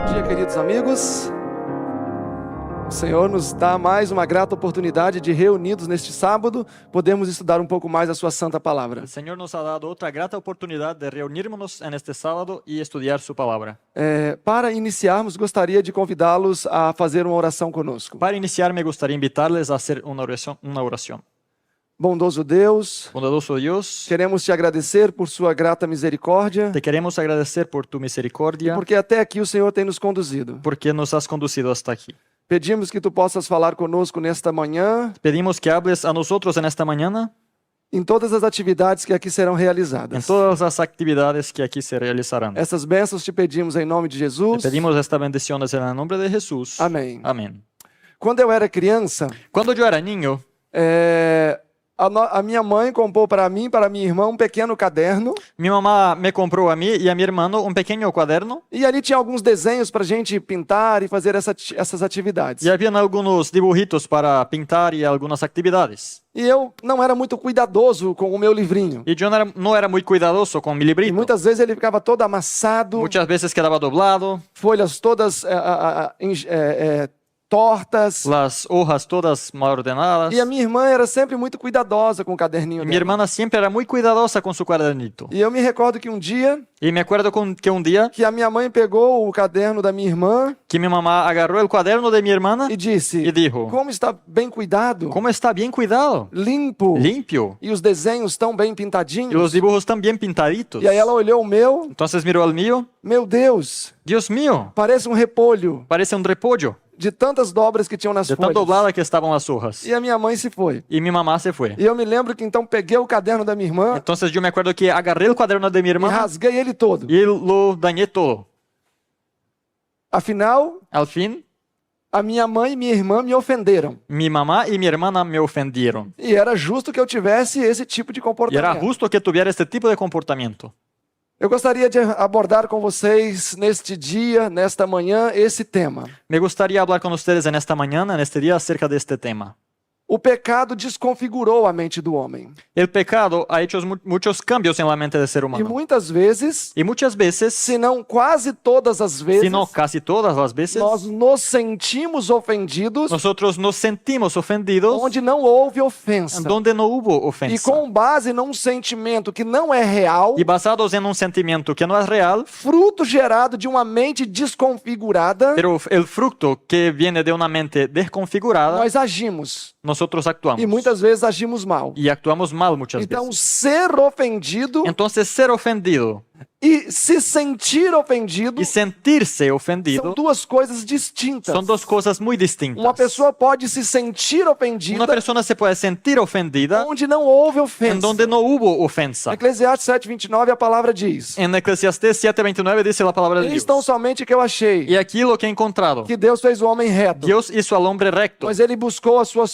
Bom dia, queridos amigos. O Senhor nos dá mais uma grata oportunidade de, reunidos neste sábado, podermos estudar um pouco mais a sua santa palavra. El Señor nos ha dado otra grata oportunidad de reunirnos en este sábado y estudiar su palabra. Para iniciarmos, gostaria de convidá-los a fazer uma oração conosco. Para iniciar, me gustaría invitarles a hacer una oración. Bondoso Deus, Bondadoso Dios, queremos te agradecer por sua grata misericórdia, te queremos agradecer por tu misericordia, porque até aqui o Senhor tem nos conduzido. porque nos has conducido hasta aquí. Pedimos que tu possas falar conosco nesta manhã, Pedimos que hables a nosotros en esta mañana, em todas as atividades que aqui serão en realizadas. todas las actividades que aquí se realizarán. Essas bênçãos te pedimos em nome de Te Jesus. pedimos estas bendiciones en el nombre de Jesús. Amém. Amén. Quando eu era criança, Cuando yo era niño, a minha mãe comprou para mim e para minha irmã um pequeno caderno, mi mamá me compró a mí y a mi hermano un pequeño cuaderno e ali tinha alguns desenhos para a gente pintar e fazer essas atividades. y habían algunos dibujitos para pintar y algunas actividades. E eu não era muito cuidadoso com o meu livrinho. Y yo no era muy cuidadoso con mi E librito. muitas vezes ele ficava todo amassado, Muchas veces quedaba doblado, folhas todas tortas. las hojas todas mal ordenadas. E a minha irmã era sempre muito cuidadosa com o caderninho Y mi dela. hermana siempre era muy cuidadosa con su cuadernito. E eu me recordo que um dia Y me acuerdo que un día que a minha mãe pegou o caderno da minha irmã que mi mamá agarró el cuaderno de mi hermana e disse: y dijo, como está bem cuidado, ¿cómo está bien cuidado? limpo, Limpio. e os desenhos tão bem Y pintadinhos. los dibujos están bien pintaditos. E aí ela olhou o meu, Entonces miró al mío. meu Deus, Dios mío, parece um repolho parece un repollo de tantas dobras que tinham nas de tan folhas. doblada que estaban las hojas. E a minha mãe se foi. Y mi mamá se fue. E eu me lembro que então peguei o caderno da minha irmã Entonces yo me acuerdo que agarré el cuaderno de mi e hermana rasguei ele todo. y lo dañé todo. Afinal, Al fin, a minha mãe e minha irmã me ofenderam. mi mamá y mi hermana me ofendieron. E era justo que eu tivesse esse tipo de Y era comportamento. justo que tuviera este tipo de comportamiento. Eu gostaria de abordar com vocês neste dia, nesta manhã, esse tema. Me gustaría hablar con ustedes en esta mañana, en este día, acerca de este tema. O pecado desconfigurou a mente do homem. El pecado ha hecho muchos cambios en la mente del ser E humano. muitas vezes, Y muchas veces, se não quase todas as vezes, si no casi todas las veces, nós nos sentimos ofendidos nosotros nos sentimos ofendidos onde não houve ofensa. donde no hubo E ofensa. com base num sentimento que não é real, Y basados en un sentimiento que no es real, fruto gerado de uma mente desconfigurada, pero el fruto que viene de una mente desconfigurada, nós agimos. nosotros actuamos. E muitas vezes agimos mal. Y actuamos mal muchas Então, veces. ser ofendido Entonces, ser ofendido e se sentir ofendido y sentirse são ofendido duas coisas distintas. son dos cosas muy distintas. Uma pessoa pode se sentir ofendida Una persona se puede sentir ofendida onde não houve en ofensa. donde no hubo ofensa. Eclesiastes 7:29 a palavra diz: En Eclesiastés 7:29 dice la palabra de eis Dios. tão somente que eu achei Y aquí lo que he encontrado, que Deus fez o homem reto, Dios hizo al hombre recto, mas ele buscou a sua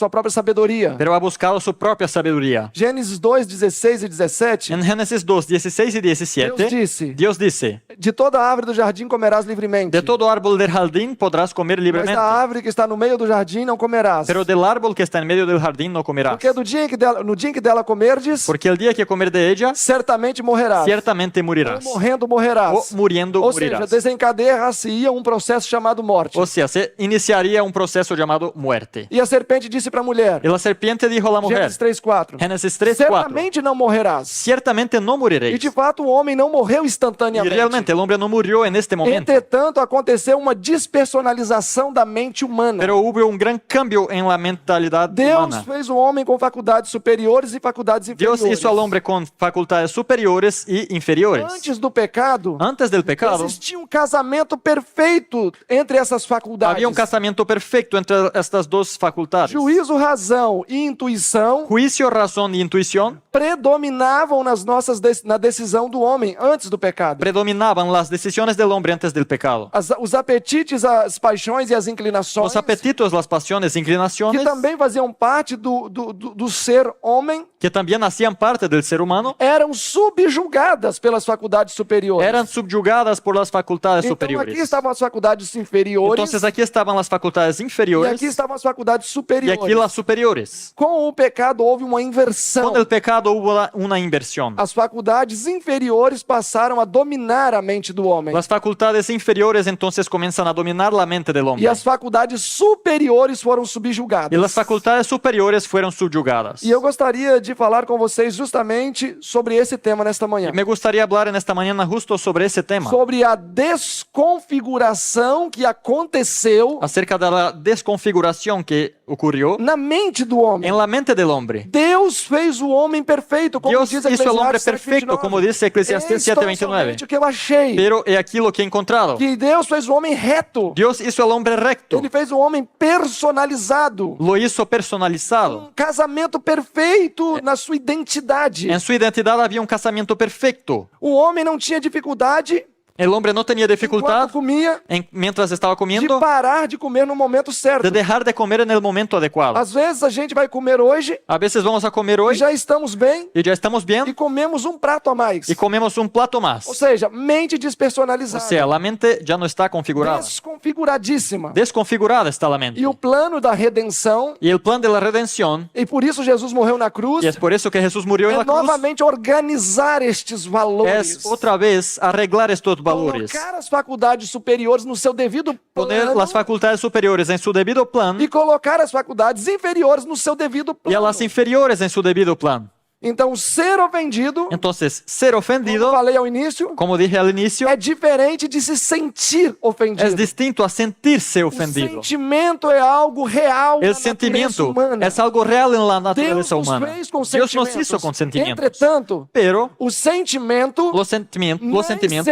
própria sabedoria. pero ha buscado su propia sabiduría. Gênesis 2:16 e 17, En Génesis 2, 16 y 17, Deus disse: Dios dice, de toda árvore do jardim comerás livremente, de todo árbol del jardín podrás comer mas libremente, da árvore que está no meio do jardim não comerás. pero del árbol que está en medio del jardín no comerás. Porque no dia em que dela comerdes, Porque el día que comer de ella, certamente morrerás. ciertamente morirás. Ou morrendo morrerás. O muriendo Ou seja, morirás. desencadeia-se-ia um processo chamado morte. O sea, se iniciaría un proceso llamado muerte. E a serpente disse para a mulher, Y la serpiente dijo a la mujer, Gênesis 3:4, Génesis 3:4, certamente não morrerás. ciertamente no E moriréis. de fato o homem não morreu Y instantaneamente. realmente el hombre no murió en este momento. Entretanto, aconteceu uma despersonalização da mente humana. Pero hubo un gran cambio en la mentalidad Deus humana. fez o homem com faculdades superiores e faculdades Dios inferiores. hizo al hombre con facultades superiores y inferiores. Antes do pecado, Antes del pecado, existia um casamento perfeito entre essas faculdades. había un casamiento perfecto entre estas dos facultades. Juízo, razão e intuição Juicio, razón y intuición predominavam na decisão do homem antes do pecado. predominaban las decisiones del hombre antes del pecado. Os apetites, as paixões e as inclinações, Los apetitos, las pasiones, que inclinaciones, também faziam parte do ser homem, que también hacían parte del ser humano, eram subjugadas pelas faculdades superiores. eran subyugadas por las facultades Então superiores. aqui estavam as faculdades inferiores Entonces aquí estaban las facultades e inferiores aqui estavam as faculdades y superiores. aquí las superiores. Com o pecado houve uma inversão. Con el pecado hubo una inversión. As faculdades faculdades inferiores passaram a dominar a mente do homem. Las facultades inferiores entonces comienzan a dominar la mente del E hombre. as faculdades superiores foram subjugadas. Y las facultades superiores fueron subyugadas. E eu gostaria de falar com vocês justamente sobre esse tema nesta manhã. Me gustaría hablar en esta mañana justo sobre ese tema, Sobre a desconfiguração que aconteceu acerca de la desconfiguración que ocurrió na mente do homem. en la mente del hombre. Deus fez o homem perfeito, como Dios diz hizo al hombre Eclesiastes perfecto, 7:29. como dice Eclesiastes Eis tão 7:29. somente o que eu achei. Pero he aquí lo que he encontrado. Que Deus fez o homem reto. Dios hizo al hombre recto, Ele fez o homem personalizado. lo hizo personalizado. Um casamento perfeito na sua identidade. En su identidad había un casamiento perfecto. O homem não tinha dificuldade El hombre no tenía dificultad enquanto comia mientras estaba de comiendo parar de comer no momento certo. de dejar de comer en el momento adecuado. Às vezes a gente vai comer hoje A veces vamos a comer e hoy já estamos bem y ya estamos e bien comemos um prato a mais. y comemos un plato más. Ou seja, mente O despersonalizada. sea, la mente ya no está configurada. Desconfiguradíssima. Desconfigurada está la mente. E o plano da redenção, Y el plan de la redención, e por isso Jesus morreu na cruz, y es por eso que Jesús murió en é la cruz, novamente organizar estes valores. es otra vez arreglar estos valores. Colocar as faculdades superiores no seu devido Poner plano las facultades superiores en su debido plan e colocar as faculdades inferiores no seu devido y a plano. las inferiores en su debido plan. Então, ser ofendido, Entonces, ser como ofendido, falei ao início, como dije al inicio, é diferente de se sentir ofendido. es distinto a sentirse O ofendido. sentimento é algo real El na natureza sentimiento humana. es algo real en la Deus naturaleza nos humana. fez com Dios nos sentimentos. hizo con sentimientos. Entretanto, Pero o sentimento los sentimientos nem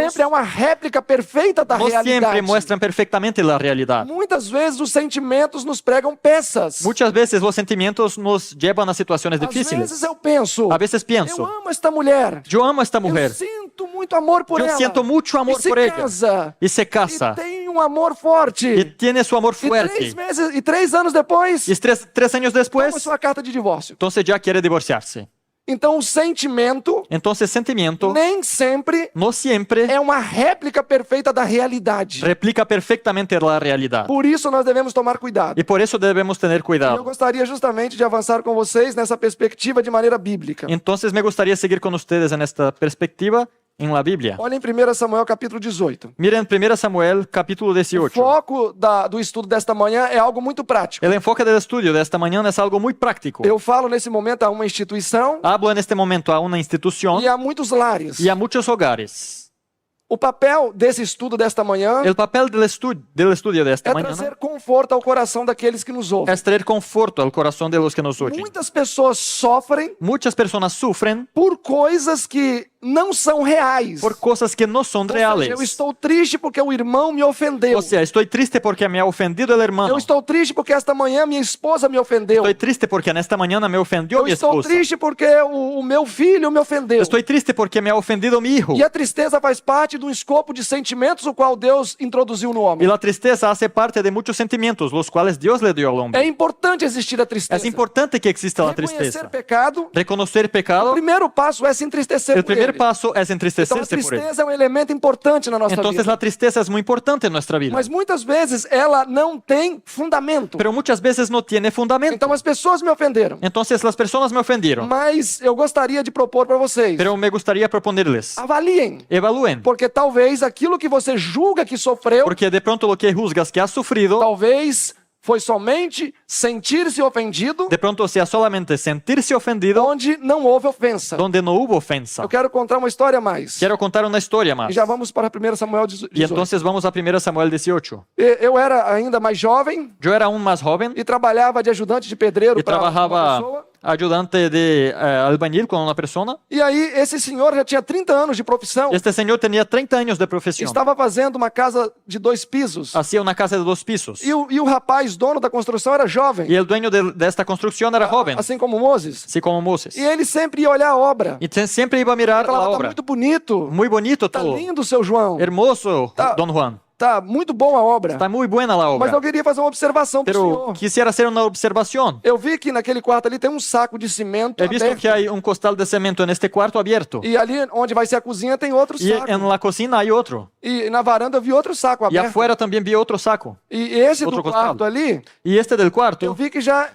sempre é uma réplica perfeita da no siempre realidade. muestran perfectamente la realidad. Muitas vezes os sentimentos nos pregam peças. Muchas veces los sentimientos nos llevan a situaciones Às difíciles. vezes eu penso, A veces eu pienso, amo esta mulher. yo amo a esta mujer, Eu sinto muito amor por yo ela. siento mucho amor e se por ella, casa, y se e casa, tem um amor forte. y tiene su amor E 3 fuerte. meses e 3 anos depois, Y tres años toma después, sua carta de divórcio. entonces ya quiere divorciarse. Então o sentimento Entonces sentimiento nem sempre no siempre é uma réplica perfeita da realidade. replica perfectamente la realidad. Por isso nós devemos tomar cuidado. Y por eso debemos tener Eu cuidado. gostaria justamente de avançar com vocês nessa perspectiva de maneira bíblica. Entonces me gustaría seguir con ustedes en esta perspectiva en la Biblia. Olhem em 1 Samuel capítulo 18. Miren 1 Samuel capítulo O 18. foco do estudo desta manhã é algo muito prático. El enfoque del estudio de esta mañana es algo muy práctico. Eu falo nesse momento a uma instituição Hablo en este momento a una institución e a muitos lares. y a muchos hogares. O papel desse estudo desta manhã El papel del estudio de esta é mañana trazer conforto ao coração daqueles que nos ouvem. es traer conforto al corazón de los que nos oyen. Muitas pessoas sofrem Muchas personas sufren por coisas que não são reais. por cosas que no son Ou seja, reales. eu estou triste porque o irmão me ofendeu. O sea, estoy triste porque me ha ofendido el hermano. Eu estou triste porque esta manhã minha esposa me ofendeu. Estoy triste porque en esta mañana me ofendió Eu mi estou esposa. triste porque o meu filho me ofendeu. Estoy triste porque me ha ofendido mi hijo. E a tristeza faz parte de um escopo de sentimentos o qual Deus introduziu no Y homem. la tristeza hace parte de muchos sentimientos, los cuales Dios le dio al É hombre. importante existir a Es tristeza. importante que exista la Reconhecer tristeza. pecado. Reconocer O pecado. primeiro passo é se entristecer El por primer ele. paso es Então a entristecerse por él. tristeza é um elemento importante na nossa Entonces vida. la tristeza es muy importante en nuestra vida. Mas muitas vezes ela não tem fundamento. Pero muchas veces no tiene fundamento. Então as pessoas me ofenderam. Entonces las personas me ofendieron. Mas eu gostaria de propor para vocês. Pero me gustaría proponerles. Avaliem. Evalúen. Porque talvez aquilo que você julga que sofreu, Porque de pronto lo que juzgas que has sufrido, talvez foi somente sentir-se ofendido, de pronto sea solamente sentirse ofendido onde não houve ofensa. donde no hubo ofensa. Eu quero contar uma história a mais. Quiero contar una historia más. E já vamos para 1 Samuel 18. Y entonces vamos a 1 Samuel 18. Eu era ainda mais jovem Yo era aún más joven e trabalhava de ajudante de pedreiro y para uma trabajaba pessoa. ayudante de albañil con una persona. E aí esse senhor já tinha 30 anos de profissão. Este señor tenía 30 años de profesión. Estava fazendo uma casa de 2 pisos. Hacía una casa de 2 pisos. E o rapaz, dono da construção, era jovem, Y el dueño de esta construcción era joven, assim como Moses. así como Moses. E ele sempre ia olhar a obra. Y siempre iba a mirar la Falava, tá obra. muito bonito, Muy bonito tá todo. lindo, seu João. Hermoso, Tá. don Juan. tá muito boa a obra. Está muy buena la Mas eu obra. queria fazer uma observação para o Pero senhor. quisiera hacer una observación. Eu vi que naquele quarto ali tem um saco de cimento He visto aberto. que hay un costal de cemento en este cuarto abierto. E ali onde vai ser a cozinha tem outro Y saco. en la cocina hay otro. E na varanda eu vi outro saco Y aberto. afuera también vi otro saco. E esse outro do costal. quarto ali, Y este del eu cuarto, vi que já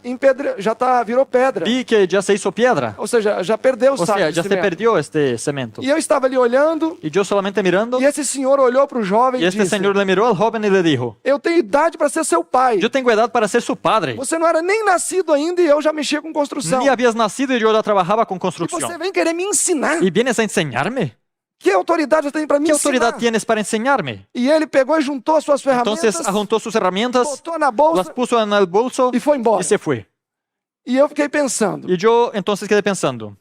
virou pedra. vi que ya se hizo piedra. Ou seja, já perdeu o O saco sea, de ya se cimento. perdió este cemento. E eu estava ali olhando, Y yo solamente mirando, e esse senhor olhou para o jovem y e este disse: señor le miró al joven y le dijo, eu tenho idade para ser seu pai. yo tengo edad para ser su padre. Você não era nem nascido ainda e eu já mexia com construção. Ni habías nacido y yo ya trabajaba con E você construcción. vem querer me ensinar. ¿Y vienes a enseñarme? Que autoridade você tem para me ¿Qué ensinar? autoridad tienes para enseñarme? E ele pegou e juntou as suas ferramentas, Entonces juntó sus herramientas, botou na las bolsa puso en el bolso e foi embora. y se fue. E eu fiquei pensando, Y yo entonces quedé pensando,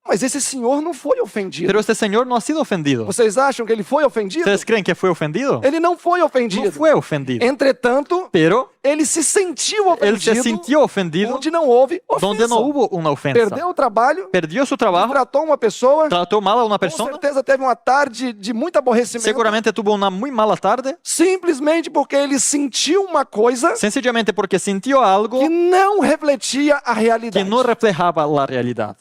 mas esse senhor não foi ofendido. pero este señor no ha sido ofendido. Vocês acham que ele foi ofendido? ¿Ustedes creen que fue ofendido? Ele não foi No ofendido. fue ofendido. Entretanto, Pero ele se sentiu él se ofendido sintió ofendido onde não houve ofensa. donde no hubo una ofensa. Perdeu o trabalho, Perdió su trabajo, tratou uma pessoa, trató mal a una com persona, certeza teve uma tarde de muito aborrecimento, seguramente tuvo una muy mala tarde, simplesmente porque ele sentiu uma coisa sencillamente porque sintió algo que não refletia a que realidade. no reflejaba la realidad.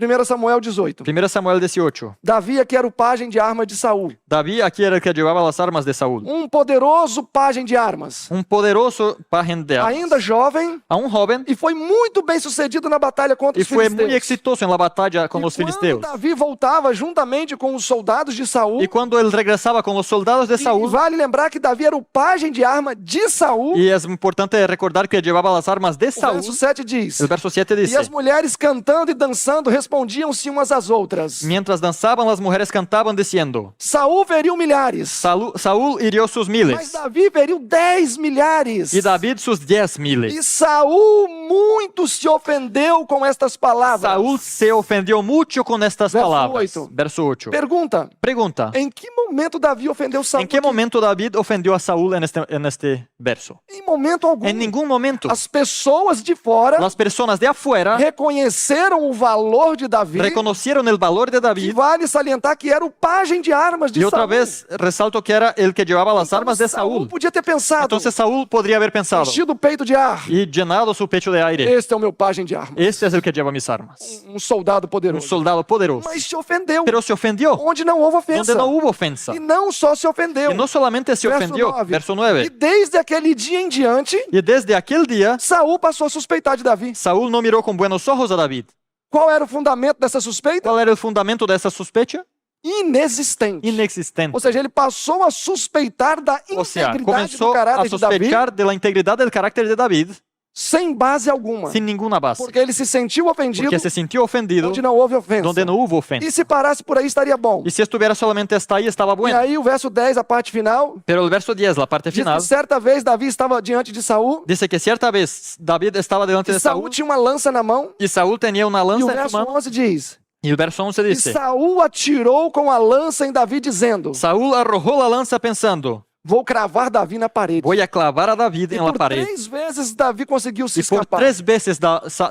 1 Samuel 18. 1 Samuel 18. Davi aqui era o pajem de armas de Saul. David aquí era el que llevaba las armas de Saúl. Poderoso pajem de armas. Un poderoso pajem de armas. Ainda jovem, A un joven e foi muito bem sucedido na batalha contra y os fue filisteus. muy exitoso en la batalla con E los quando filisteos. Davi voltava juntamente com os soldados de Saul, Y cuando él regresaba con los soldados de e Saúl, vale lembrar que Davi era o pajem de arma de Saul, y es importante recordar que llevaba las armas de o Saúl, verso 7 diz: el verso 7 e as dice, mulheres cantando e dançando respondiam-se umas às outras. mientras danzaban las mujeres cantaban diciendo, Saul feriu milhares, Saúl hirió sus mas miles Davi feriu 10 milhares. y David sus 10 E miles. Saul muito se ofendeu com estas palavras. Saúl se ofendió mucho con estas Verso palabras. 8. Verso 8. Pergunta: Pregunta, em que momento Davi ofendeu Saul? ¿en qué momento David ofendió a Saúl en este verso? Em momento algum. En ningún momento. As pessoas de fora Las personas de afuera reconheceram o valor de Davi. reconocieron el valor de E David. vale salientar que era o pajem de armas de Y otra Saul. vez resalto que era el que llevaba las Então, armas de Saul Saúl. podia ter pensado, Entonces Saúl podría haber pensado enchido o peito de ar. y llenado su pecho de aire. Este é o meu pajem de armas. Este es el que lleva mis armas. Soldado Un poderoso. soldado poderoso. Mas se ofendeu. Pero se ofendió Onde não houve ofensa. donde no hubo ofensa. E não só se ofendeu. Y no solamente se Verso ofendió, 9. verso E 9. desde aquele dia em diante, Y desde aquel día, Saul passou a suspeitar de Davi. Saúl no miró con buenos ojos a David. Qual era o fundamento dessa suspeita? ¿Cuál era el fundamento de esa sospecha? Inexistente. Inexistente. Ou seja, ele passou a suspeitar da O sea, integridade do comenzó a caráter de Davi sospechar de la integridad del carácter de David sem base alguma. sin ninguna base. Porque ele se sentiu ofendido Porque se sintió ofendido onde não houve ofensa. donde no hubo E ofensa. se parasse por aí estaria bom. Y si estuviera solamente hasta ahí, estaba E bueno. aí o verso 10, a parte final, Pero el verso 10, la parte diz final, que certa vez Davi estava diante de Saul dice que cierta vez David estaba delante e de Saul Saúl tinha uma lança na mão. y Saúl tenía una E o lanza en su verso mano. 11 diz: Y el verso 11 E dice, Saul atirou com a lança em Davi, dizendo: Saúl arrojó la lanza pensando, vou cravar Davi na parede. voy a clavar a David E en la por pared. 3 vezes Davi conseguiu se Y por escapar 3 veces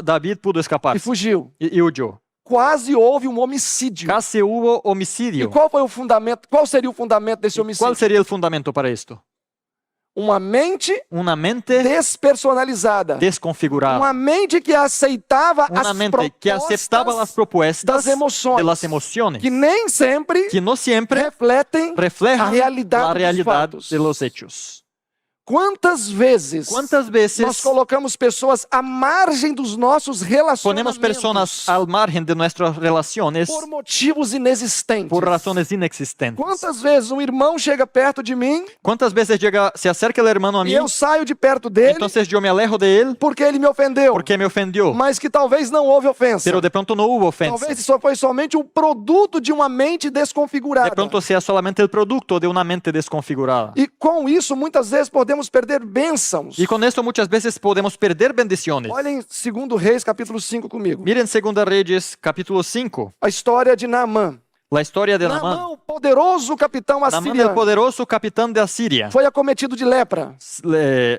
David pudo escapar e fugiu. y huyó. Quase houve um homicídio. Casi hubo E homicidio. qual foi o fundamento? Qual seria o fundamento desse homicídio? ¿Cuál sería el fundamento para esto? Uma mente Una mente despersonalizada. desconfigurada. Uma mente que aceitava Una as mente que aceptaba las propostas propuestas das emoções, de las emociones, que nem sempre que no siempre refletem reflejan a realidade la dos realidad fatos. de los hechos. Quantas vezes ¿Cuántas nós veces colocamos pessoas à margem dos nossos ponemos relacionamentos personas al margen de nuestras relaciones por motivos inexistentes? por razones inexistentes? Quantas vezes um irmão chega perto de mim ¿Cuántas veces se acerca el hermano a e mí? eu saio de perto dele Entonces yo me alejo de él porque ele me ofendeu, porque me ofendió, mas que talvez não houve ofensa. pero de pronto no hubo ofensa. Talvez isso foi somente um produto de uma mente desconfigurada. De pronto sea solamente el producto de una mente desconfigurada. E com isso, muitas vezes podemos perder bênçãos. Y con esto muchas veces podemos perder bendiciones. Olhem 2 Reis, capítulo 5 comigo. Miren 2 Reyes, capítulo 5, A história de Naamã. la historia de Naamã, Naamán. o poderoso capitão Naamán, el assiriano, poderoso capitán de Asiria, foi acometido de lepra.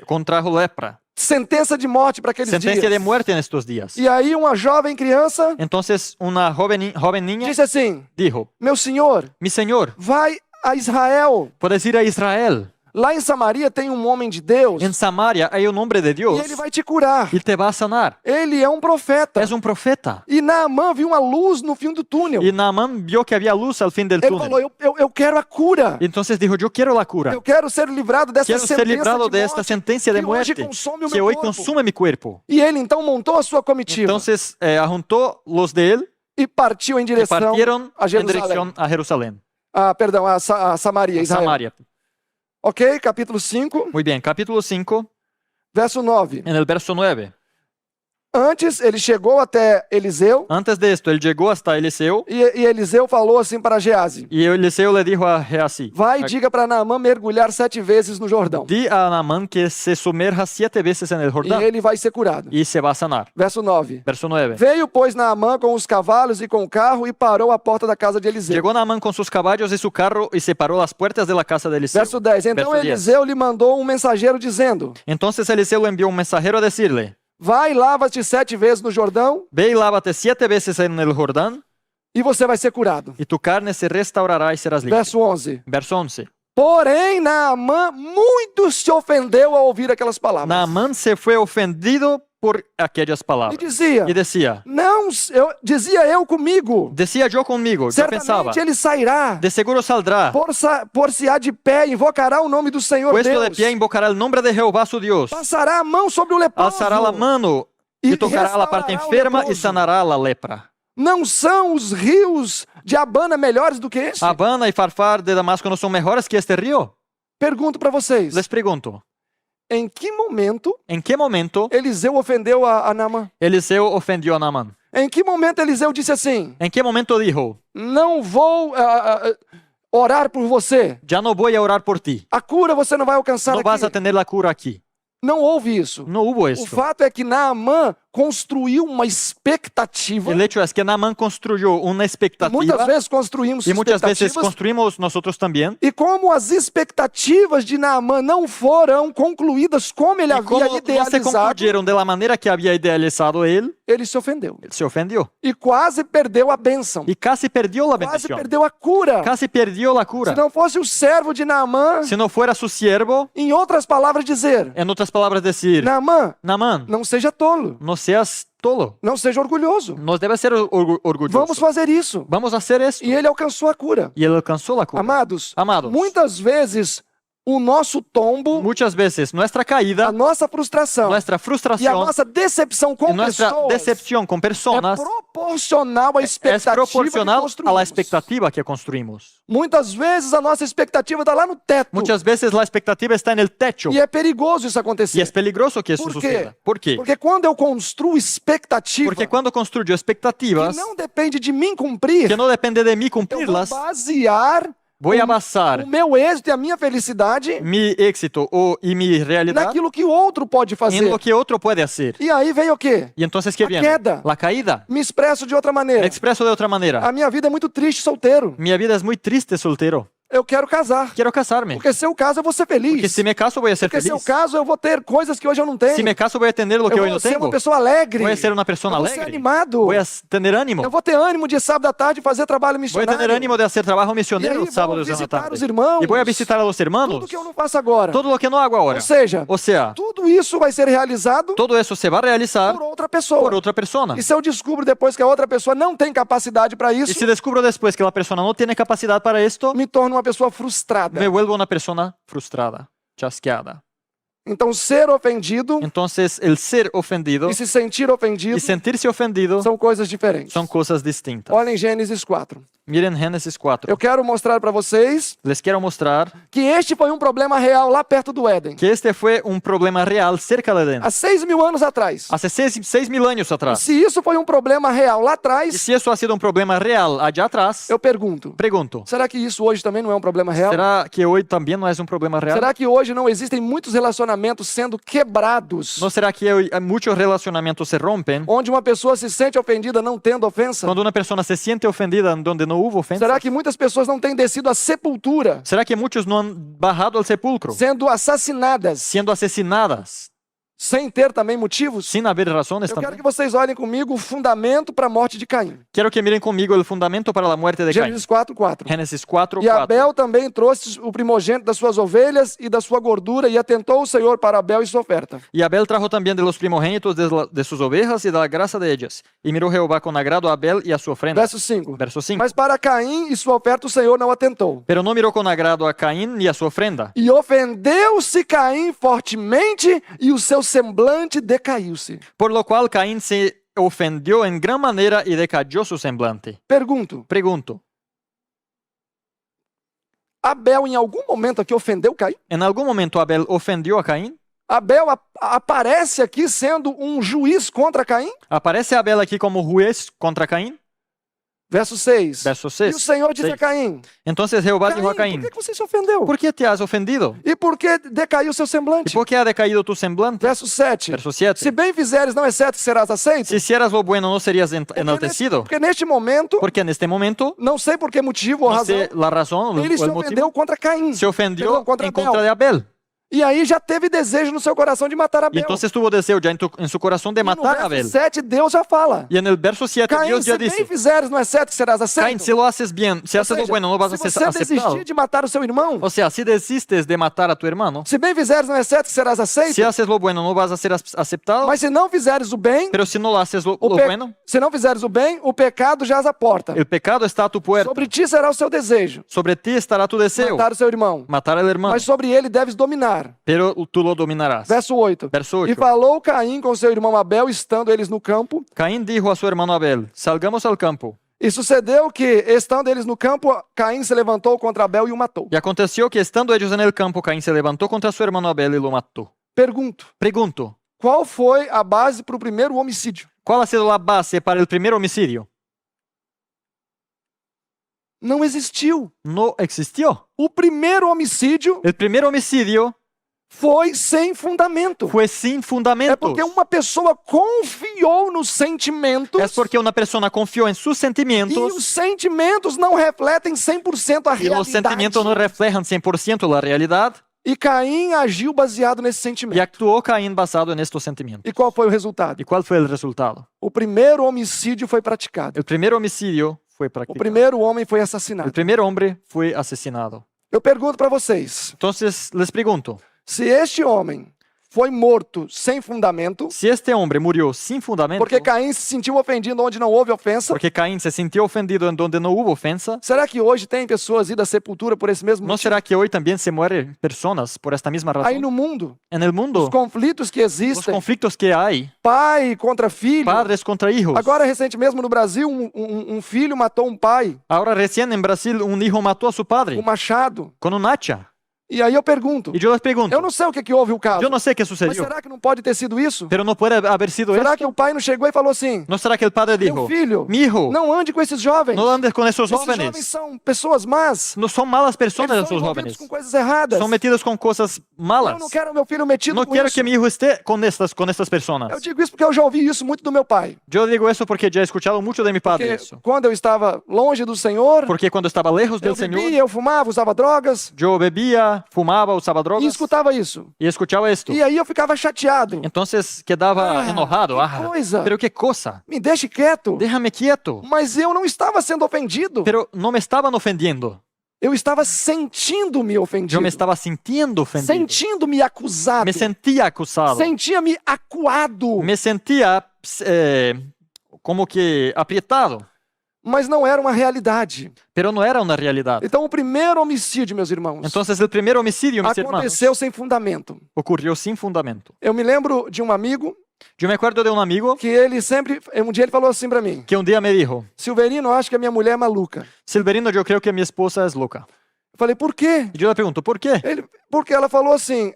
contrajo lepra. Sentença de morte para aqueles Sentencia dias. de muerte en estos días. E aí uma jovem criança Entonces una joven niña disse assim: dijo, meu senhor, mi señor, vai a Israel, puedes ir a Israel, lá em Samaria tem um homem de Deus En Samaria hay un hombre de e Dios ele vai te curar. y te va a sanar. Ele é um profeta. Es un profeta. E Naamã viu uma luz no fim do túnel. Y Naamán vio que había luz al fin del Ele falou, túnel. eu quero a cura. Y entonces dijo, yo quiero la cura. Eu quero ser livrado dessa Quiero ser sentença librado de de esta morte sentencia de que hoje muerte consome o que meu hoy corpo. consume mi cuerpo. E ele então montou a sua comitiva Entonces ajuntó los de él e partiu em y direção partieron a en Jerusalém. dirección a Jerusalén, Perdão, a Samaria, a Israel. Samaria. Ok, capítulo 5, Muy bien, capítulo 5, verso 9. en el verso 9. Antes ele chegou até Eliseu Antes de esto, él llegó hasta Eliseo e Eliseu falou assim para Geazi: y Eliseo le dijo a Gehazi, vai e diga para Naamã mergulhar 7 vezes no Jordão di a Naamán que se sumerja 7 veces en el e Jordán ele vai ser curado. y se va a sanar. Verso 9. Verso 9. Veio, pois, Naamã com os cavalos e com o carro e parou à porta da casa de Eliseu. Llegó Naamán con sus caballos y su carro y se paró a las puertas de la casa de Eliseo. Verso 10. Então Verso 10. Eliseu lhe mandou um mensageiro dizendo: Entonces Eliseo le envió un mensajero a decirle, vai, lava-te 7 vezes no Jordão ve y lávate 7 veces en el Jordán e você vai ser curado. y tu carne se restaurará y serás libre. Verso 11. Verso 11. Porém, Naamã muito se ofendeu ao ouvir aquelas palavras. Naamán se fue ofendido por aquellas E palabras dizia: y decía, não, dizia eu comigo, decía yo conmigo, yo pensaba, certamente ele sairá, de seguro saldrá, por-se-á de pé, invocará o nome do Senhor puesto de Deus, pie invocará el nombre de Jehová su Dios, passará a mão sobre o leproso. alzará la mano E y tocará a la parte restaurará o enferma y leproso. sanará la lepra. Não são os rios de Abana melhores do que este? Habana y Farfar de Damasco no son mejores que este río. Pergunto para vocês, Les pregunto, em que momento ¿en qué momento Eliseu ofendeu a Naamã? Eliseo ofendió a Naamán? Em que momento Eliseu disse assim: ¿En qué momento dijo, não vou orar por você, ya no voy a orar por ti, a cura você não vai alcançar no vas a aqui? tener la cura aquí? Não houve isso. No hubo O esto. fato é que Naamã construiu uma expectativa. El hecho es que Naamán construyó una Muitas expectativa vezes construímos y muchas veces expectativas. construimos nosotros también. E como as expectativas de Naamã não foram concluídas como ele Y como havia no se idealizado, concluyeron de la manera que había idealizado él, ele se ofendeu. él se ofendió E quase perdeu a bênção. y casi perdió la Quase bendición, perdeu a cura. casi perdió la cura. Se não fosse o servo de Naamã, Si no fuera su siervo, em outras palavras dizer, en otras palabras decir, Naamã, Naamán, não seja tolo, no seas tolo, não seja orgulhoso. no debes ser orgulloso. Vamos fazer isso. Vamos a hacer esto. E ele alcançou a cura. Y él alcanzó la cura. Amados, Amados, muitas vezes o nosso tombo, muchas veces nuestra a caída, nossa frustração nuestra e a frustración nossa decepção com y nuestra pessoas decepción con é personas proporcional à es expectativa proporcional que a la construímos. expectativa que construimos. Muitas vezes a nossa expectativa está lá no teto. Muchas veces la expectativa está en el techo E é perigoso isso y acontecer. es peligroso que eso ¿Por qué? suceda. ¿Por qué? Porque quando eu construo expectativa Porque cuando construyo que expectativas não depende de mim cumprir, que no depende de mí eu vou cumplirlas, basear voy a o basar meu êxito e a minha felicidade mi éxito y mi realidad naquilo que o outro pode en fazer. lo que otro puede hacer. E aí vem o quê? Y entonces, ¿qué La viene? queda. La caída. Me expresso de outra maneira. Expreso de otra manera. A minha vida é muito triste solteiro. Mi vida es muy triste soltero. Eu quero casar. Quiero casarme. Porque se eu caso, eu vou ser feliz. Porque si me caso voy a ser Porque se eu feliz. caso, eu vou ter coisas que hoje eu não tenho. Si me caso voy a tener lo que eu hoy vou no ser tengo. uma pessoa alegre. Voy a ser una persona eu vou ser alegre. animado. Voy a tener ánimo. Eu vou ter ânimo de sábado à tarde fazer trabalho Voy a missionário. tener ánimo de hacer trabajo E misionero aí los vou sábados de la visitar os tarde. irmãos. Y voy a visitar a los hermanos. Tudo que eu não faço agora. Todo lo que no hago ahora. Ou seja, O sea, tudo isso vai ser realizado todo eso se va a realizar por outra pessoa. por otra persona. E se eu descubro depois que a outra pessoa não tem capacidade para Y isso, si descubro después que la persona no tiene capacidad para esto, me torno uma pessoa frustrada. me vuelvo una persona frustrada, chasqueada. Então, ser ofendido Entonces, el ser ofendido e se sentir ofendido y sentirse ofendido são coisas diferentes. son cosas distintas. Olhem Gênesis 4. Miren Génesis 4. Eu quero mostrar para vocês Les quiero mostrar que este foi um problema real lá perto do Éden. que este fue un problema real cerca de Edén. Há 6.000 anos atrás. Hace 6.000 años atrás. Se isso foi um problema real lá Y atrás, si eso ha sido un problema real allá atrás, eu pergunto, pregunto, será que isso hoje também não é um problema real? ¿será que hoy también no es un problema real? Será que hoje não existem muitos relacionamentos sendo quebrados, ¿No será que hoy muchos relacionamientos se rompen onde uma pessoa se sente ofendida não tendo ofensa? cuando una persona se siente ofendida en donde no hubo ofensa? Será que muitas pessoas não têm descido à sepultura, ¿Será que muchos no han bajado al sepulcro, sendo assassinadas, siendo asesinadas, sem ter também motivos? sin haber razones Eu quero también. que vocês olhem comigo o fundamento para a morte de Caim. Quiero que miren conmigo el fundamento para la muerte de Caín. Gênesis 4:4. Génesis 4, E 4. Abel também trouxe o primogênito das suas ovelhas e da sua gordura, e atentou o Senhor para Abel e sua oferta. Y Abel trajo también de los primogénitos de sus ovejas y de la grasa de ellas. Y miró Jehová con agrado a Abel y a su ofrenda. Verso 5. Verso 5. Mas para Caim e sua oferta o Senhor não atentou. Pero no miró con agrado a Caín ni a su ofrenda. E ofendeu-se Caim fortemente, e o seu semblante decaiu-se. Por lo cual Caín se ofendió en gran manera y decayó su semblante. Pergunto, Pregunto, Abel em algum momento aqui ofendeu Caim? ¿en algún momento Abel ofendió a Caín? Abel aparece aqui sendo um juiz contra Caim? ¿Aparece Abel aquí como juez contra Caín? Verso 6. Verso E o 6. Senhor disse a Caim: Entonces Jehová dijo a Caim, Caín, por que você se ofendeu? ¿por qué te has ofendido? E por que decaiu seu ¿Y semblante? por qué ha decaído tu semblante? Verso 7. Verso Se 7. bem fizeres, não é certo que serás aceito? Si hicieras lo bueno, ¿no serías enaltecido? Porque neste momento, Porque en este momento, não sei por que motivo ou no razão, sé la razón o ele se el ofendeu motivo, contra Caim. se ofendió Perdão, contra en Abel. contra de Abel. E aí já teve desejo no seu coração de matar Y Abel. entonces tuvo deseo ya en su corazón de E no matar a verso Abel. 7, Deus já fala: Y en el verso 7 Caim, Dios se ya bem dice, fizeres, não é certo que serás aceito? Caín, si lo haces bien, si Ou haces lo seja, bueno, no vas a se ser você desistir aceptado. de matar o seu irmão, O sea, si desistes de matar a tu hermano, se bem fizeres, não é certo que serás aceito? si haces lo bueno, no vas a ser aceptado. Mas se não fizeres o bem, Pero si no haces lo o pe- bueno, se não fizeres o bem, o pecado jaz à porta. el pecado está a tu puerta. Sobre ti será o seu desejo, Sobre ti estará tu deseo, matar o seu irmão. matar al hermano, Mas sobre ele deves dominar. pero tú lo dominarás. Verso 8. Verso E 8. falou Caim com seu irmão Abel, estando eles no campo. Caín dijo a su hermano Abel, salgamos al campo. E sucedeu que, estando eles no campo, Caim se levantou contra Abel e o matou. Y aconteció que estando ellos en el campo, Caín se levantó contra su hermano Abel y lo mató. Pergunto, Pregunto, qual foi a base para o primeiro homicídio? ¿cuál ha sido la base para el primer homicidio? Não existiu. No existió. O primeiro homicídio El primer homicidio foi sem fundamento. fue sin É fundamentos. porque uma pessoa confiou nos sentimentos Es porque una persona confió en sus e sentimientos os sentimentos não refletem 100% a y los realidade. sentimientos no reflejan 100% la realidad. E Caim agiu baseado nesse Y sentimento. actuó Caín basado en estos sentimientos. E qual foi o resultado? ¿Y cuál fue el resultado? O primeiro homicídio foi praticado. El primer homicidio fue O practicado. primeiro homem foi El assassinado. primer hombre fue asesinado. Eu pergunto para vocês, Entonces les pregunto, se este homem foi morto sem fundamento, si este hombre murió sin fundamento, porque Caim se sentiu ofendido onde não houve ofensa, porque Caín se sintió ofendido en donde no hubo ofensa, será que hoje tem pessoas idas à sepultura por esse mesmo ¿no motivo? será que hoy también se mueren personas por esta misma Aí razón? no mundo, En el mundo, os conflitos que los existem, conflictos que hay, pai contra filho. padres contra hijos. Agora, recente mesmo no Brasil, um filho matou um pai Ahora recién en Brasil un hijo mató a su com padre machado. con un hacha. E aí eu pergunto, Y yo les pregunto, eu não sei o que houve o caso, yo no sé qué mas sucedió, será que não pode ter sido isso? pero no puede haber sido Será eso. que o pai não chegou e falou assim, ¿No será que el padre meu dijo, filho, mi hijo, não ande com esses jovens, no andes con esos esses jovens jóvenes? são pessoas más, No son malas personas eles esos são envolvidos jóvenes. com coisas erradas, Son metidos con cosas eu malas. não quero meu filho metido No com quiero isso. que mi hijo esté con estas personas. Eu digo isso porque eu já ouvi isso muito do meu pai, Yo digo eso porque ya he escuchado mucho de mi padre porque eso. quando eu estava longe do Senhor, Porque cuando estaba lejos eu del Señor, bebia, eu fumava, usava drogas, yo bebía, fumaba, usaba e drogas escutava isso. y escuchaba esto. E aí eu ficava chateado. Entonces quedaba enojado. que coisa. Pero qué cosa. Me deixe quieto. Déjame quieto. Mas eu não estava sendo ofendido. Pero no me estaban ofendiendo. Eu estava sentindo-me ofendido. Yo me estaba sintiendo ofendido. Sentindo-me acusado. Me sentía acusado. Sentia-me acuado. Me sentía como que aprietado. Mas não era uma realidade. Pero no era una realidad. Então o primeiro homicídio, meus irmãos, Entonces el primer homicidio, mis hermanos, aconteceu sem fundamento. ocurrió sin fundamento. Eu me lembro de um amigo Yo me acuerdo de un amigo que ele sempre, um dia ele falou assim para mim: que un día me dijo, Silverino, eu acho que a minha mulher é maluca. Silverino, yo creo que mi esposa es loca. Eu falei: por quê? Y yo le pregunto, ¿por qué? Porque ela falou assim,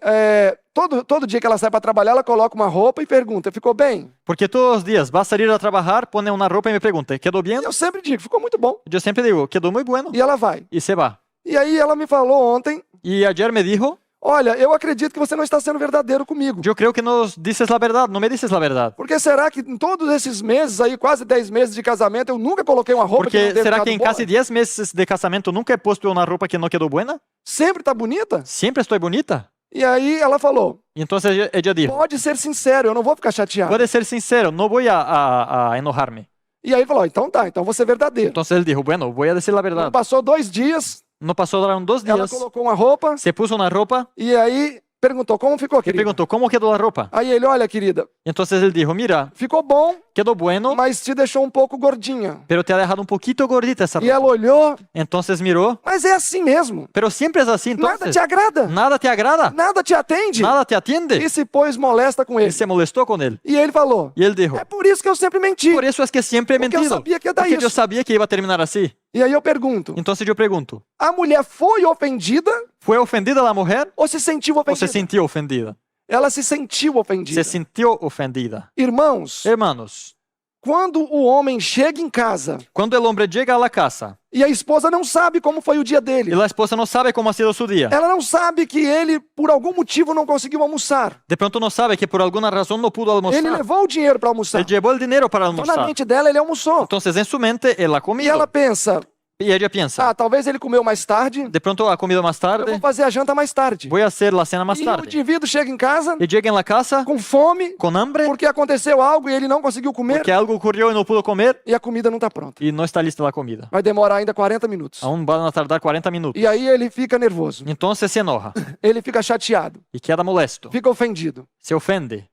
todo dia que ela sai para trabalhar, ela coloca uma roupa e pergunta, ficou bem? Porque todos los días va a salir a trabajar, pone una ropa y me pregunta, ¿quedó bien? E eu sempre digo, ficou muito bom. Yo siempre digo, quedó muy bueno. E ela vai. Y se va. E aí ela me falou ontem, Y ayer me dijo, olha, eu acredito que você não está sendo verdadeiro comigo. yo creo que no dices la verdad, no me dices la verdad. Porque será que em todos esses meses aí, quase 10 meses de casamento, eu nunca coloquei uma roupa que não Porque tenha será ficado que en boa? casi 10 meses de casamiento nunca he puesto una ropa que no quedó buena? Sempre tá bonita? Siempre estoy bonita. E aí ela falou, Y entonces ella dijo, pode ser sincero, eu não vou ficar chateado. puede ser sincero, no voy a enojarme. E aí ele falou, então tá, então vou ser verdadeiro. Entonces él dijo, bueno, voy a decir la verdad. Passou 2 dias, No pasaron 2 ela días, colocou uma roupa se puso una ropa e aí perguntou, como ficou, y querida? preguntó, ¿cómo quedó la ropa? Aí ele, olha, querida, Y entonces él dijo, mira, ficou bom, quedó bueno, mas te deixou um pouco gordinha. pero te ha dejado un poquito gordita esa E ela ropa. olhou, Entonces miró, mas é assim mesmo. pero siempre es así Nada entonces. te agrada, Nada te agrada, nada te atende. nada te atiende. E se pôs molesta com Y ele. se molestó con él. E ele falou, Y él dijo, é por isso que eu sempre menti. por eso es que siempre he Porque eu mentido. sabia que ia dar Porque yo isso. sabía que iba a terminar así. E aí eu pergunto, Entonces yo pregunto, a mulher foi ofendida ¿fue ofendida la mujer ou se sentiu o se ofendida? sintió ofendida? Ela se sentiu ofendida. Se sintió ofendida. Irmãos, Hermanos, quando o homem chega em casa cuando el hombre llega a la casa e a esposa não sabe como foi o dia dele, y la esposa no sabe cómo ha sido su día, ela não sabe que ele, por algum motivo, não conseguiu almoçar. de pronto no sabe que por alguna razón no pudo Ele almorzar, levou o dinheiro para almoçar. él llevó el dinero para Então, na almorzar. mente dela, ele almoçou. Entonces en su mente él ha E comido ela pensa, y ella piensa, ah, talvez ele comeu mais tarde, de pronto ha comido más eu vou tarde, fazer a janta mais tarde. voy a hacer la cena más E o tarde. indivíduo chega em casa Y llega en la casa com fome, con hambre porque aconteceu algo e ele não conseguiu comer, porque algo ocurrió y no pudo comer e a comida não está pronta. y no está lista la comida. Vai demorar ainda 40 minutos. Aún van a tardar 40 minutos. E aí ele fica nervoso, Entonces se enoja ele fica chateado, y queda molesto, fica ofendido. se ofende.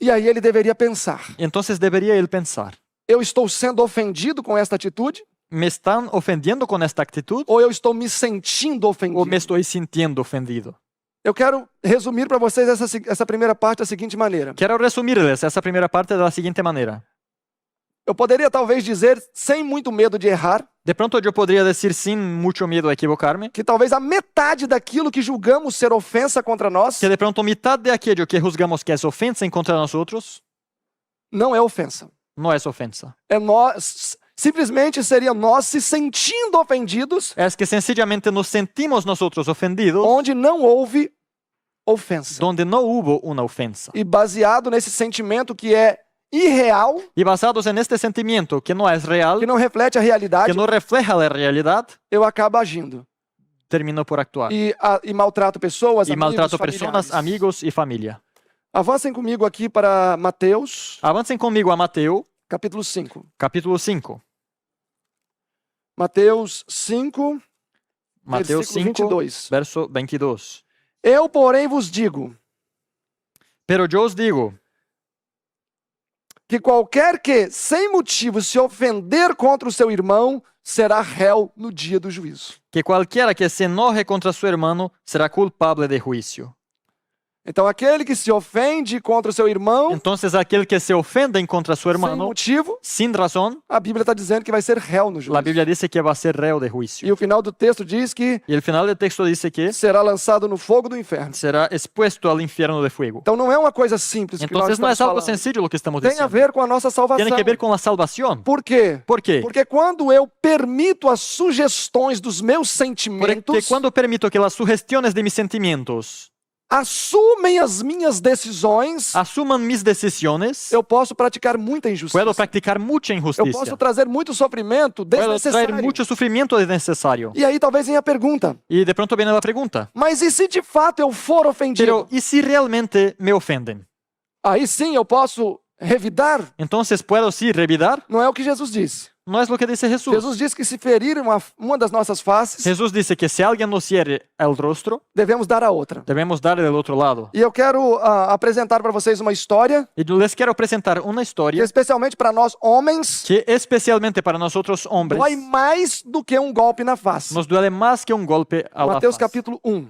E aí ele deveria pensar, Entonces debería él pensar, eu estou sendo ofendido com esta atitude ¿me están ofendiendo con esta actitud ou eu estou me sentindo o ofendido? me estoy sintiendo ofendido? Eu quero resumir para vocês essa primeira parte da seguinte maneira. Quiero resumirles esa primera parte de la siguiente manera. Eu poderia talvez dizer, sem muito medo de errar, De pronto yo podría decir sin mucho miedo a equivocarme, que talvez a metade daquilo que julgamos ser ofensa contra nós que de pronto mitad de aquello que juzgamos que es ofensa en contra de nosotros não é ofensa. no es ofensa. É nós, simplesmente seria nós se sentindo ofendidos Es que sencillamente nos sentimos nosotros ofendidos onde não houve ofensa. donde no hubo una ofensa. E baseado nesse sentimento que é irreal, Y basados en este sentimiento que no es real, que não reflete a realidade, que no refleja la realidad, eu acabo agindo. termino por actuar. E maltrato pessoas, Y amigos, maltrato familiares. personas, amigos y familia. Avancem comigo aqui para Mateus, Avancen conmigo a Mateo, capítulo 5. capítulo 5. Mateus 5, Mateo versículo 5, 22. verso 22. Eu, porém, vos digo Pero yo os digo que qualquer que, sem motivo, se ofender contra o seu irmão, será réu no dia do juízo. que cualquiera que se enoje contra su hermano será culpable de juicio. Então, aquele que se ofende contra o seu irmão, Entonces aquel que se ofende en contra de su sem hermano motivo, sin razón, a Bíblia está dizendo que vai ser réu no la juízo. Biblia dice que va a ser reo de E juicio. o final do texto diz que Y el final del texto dice que será lançado no fogo do inferno. será expuesto al infierno de fuego. Então, não é uma coisa simples que nós Entonces no estamos es algo falando. sencillo lo que estamos Tem a diciendo. ver com a nossa salvação. Tiene que ver con la salvación. Por quê? ¿Por qué? Porque quando eu permito as sugestões dos meus Porque sentimentos, cuando permito que las sugestiones de mis sentimientos assumem as minhas decisões, asuman mis decisiones, eu posso praticar muita injustiça. puedo practicar mucha Eu posso injusticia. trazer muito sofrimento Puedo desnecessário. traer mucho sufrimiento desnecesario. E aí talvez venha a pergunta, Y de pronto viene la pregunta, mas e se de fato eu for ofendido? pero ¿y si realmente me ofenden? Aí sim eu posso revidar? Entonces, ¿puedo sí revidar? Não é o que Jesus disse. No es lo que dice Jesús. Jesus disse que se ferir uma das nossas faces, Jesús dice que si alguien nos hiere el rostro, devemos dar a outra. debemos darle del otro lado. E eu quero apresentar para vocês uma história, Y yo les quiero presentar una que historia especialmente para nós homens, que especialmente para nosotros hombres dói mais do que um golpe na face. nos duele más que un golpe a la Mateus faz. capítulo 1.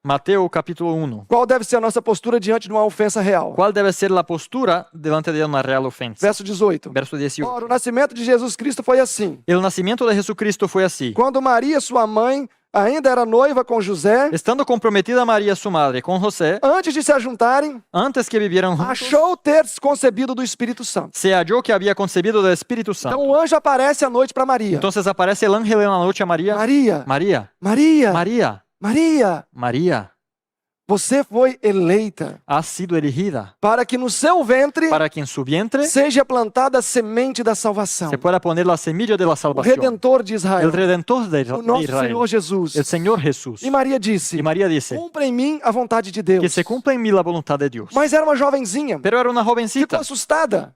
Mateo capítulo 1. Qual deve ser a nossa postura diante de uma ofensa real? ¿Cuál debe ser la postura delante de una real ofensa? Verso 18. Verso 18. Ora, o nascimento de Jesus Cristo foi assim. El nacimiento de Jesucristo fue así. Quando Maria, sua mãe, ainda era noiva com José, Estando comprometida María, su madre, con José, antes de se ajuntarem, antes que vivieran juntos, achou ter concebido do Espírito Santo. se halló que había concebido del Espíritu Santo. Então o anjo aparece à noite para Maria. Entonces aparece el ángel en la noche a María. Maria, María, Maria, María, Maria, María. Você foi eleita has sido elegida para que no seu ventre para que en su vientre seja plantada a semente da salvação. se pueda poner la semilla de la O salvación. Redentor de Israel, El Redentor de o nosso Israel, Senhor Jesus. el Señor Jesús. E Maria disse, Y María dice, cumpra em mim a vontade de Deus. que se cumpla en mí la voluntad de Dios. Mas era uma jovenzinha, Pero era una ficou jovencita, assustada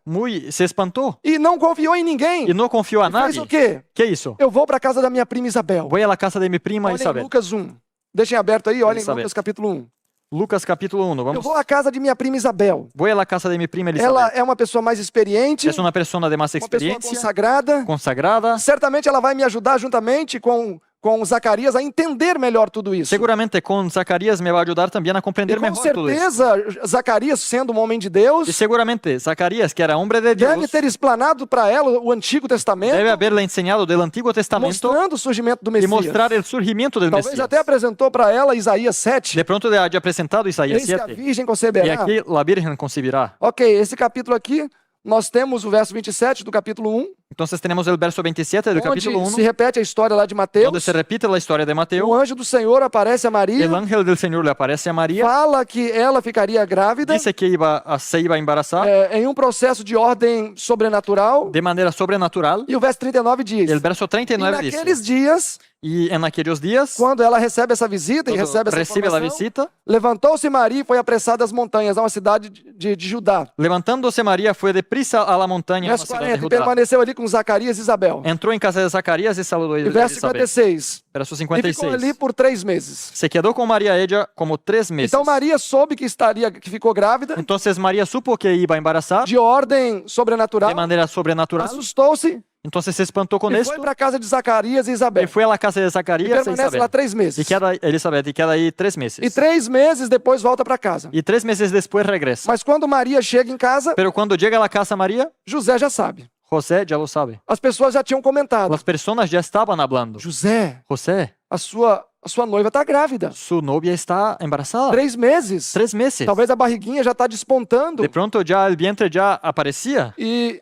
se espantó e não confiou em ninguém. y no confió a E fez nadie. o quê? ¿Qué hizo? Eu vou para a casa da minha prima Isabel. Voy a la casa de mi prima Olhem em Isabel. Lucas 1. Deixem aberto aí, olhem em Isabel. Lucas capítulo 1. Lucas capítulo 1. Eu Vamos. vou à casa de minha prima Isabel. Voy a la casa de mi prima Ela Elizabeth. é uma pessoa mais experiente, Es una persona de más uma pessoa experiencia, consagrada. consagrada. Certamente ela vai me ajudar juntamente com Zacarias a entender melhor tudo isso. Seguramente con Zacarías me va a ayudar también a E comprender com mejor todo eso. certeza, Zacarias, sendo um homem de Deus, Y seguramente Zacarías, que era hombre de deve Dios, ter explanado para ela o Antigo Testamento, debe haberle enseñado del Antiguo Testamento mostrando o surgimento do y Messias. mostrar el surgimiento del Talvez Mesías. até apresentou para ela Isaías 7. De pronto le haya presentado Isaías Eis que a 7. Virgem Y conceberá. aquí la Virgen concebirá. Ok, esse capítulo aqui, nós temos o verso 27 do capítulo 1, Entonces tenemos el verso 27 del capítulo onde 1, se repete a história lá de donde Mateus. se repite la historia de O Mateo. anjo do Senhor aparece a Maria, El ángel del Señor le aparece a María, fala que ela ficaria grávida dice que se iba a embarazar em um processo de ordem sobrenatural. de manera sobrenatural. E o verso 39 diz: El verso e 39 dice, naqueles dias, y en aquellos días, quando ela recebe essa visita e cuando recebe essa recibe la informação, visita, levantou-se Maria e foi apressada às montanhas, a uma cidade de Judá. levantándose María fue deprisa a la montaña, a la Verso ciudad de 40, e Judá. permaneceu ali com Zacarias e Isabel. Entró en casa de Zacarías y saludó a E verso Elizabeth. 56, Verso e ficou ali 56. por 3 meses. Se quedó con María ella como 3 meses. Então Maria soube que ficou grávida, Entonces María supo que iba a embarazar de ordem de sobrenatural, manera sobrenatural. assustou-se Entonces se espantó con e esto foi para a casa de Zacarias e y Isabel. fue a la casa de E Zacarías e permanece lá Isabel. 3 meses. Y queda ahí 3 meses. E 3 meses depois volta para casa. Y 3 meses después regresa. Mas quando Maria chega em casa, Pero cuando llega a la casa María, José já sabe. José ya lo sabe. As pessoas já tinham comentado. Las personas ya estaban hablando. José, José, a sua noiva está grávida. su novia está embarazada. 3 meses. 3 meses. Talvez a barriguinha já está despontando. De pronto ya el vientre ya aparecía. E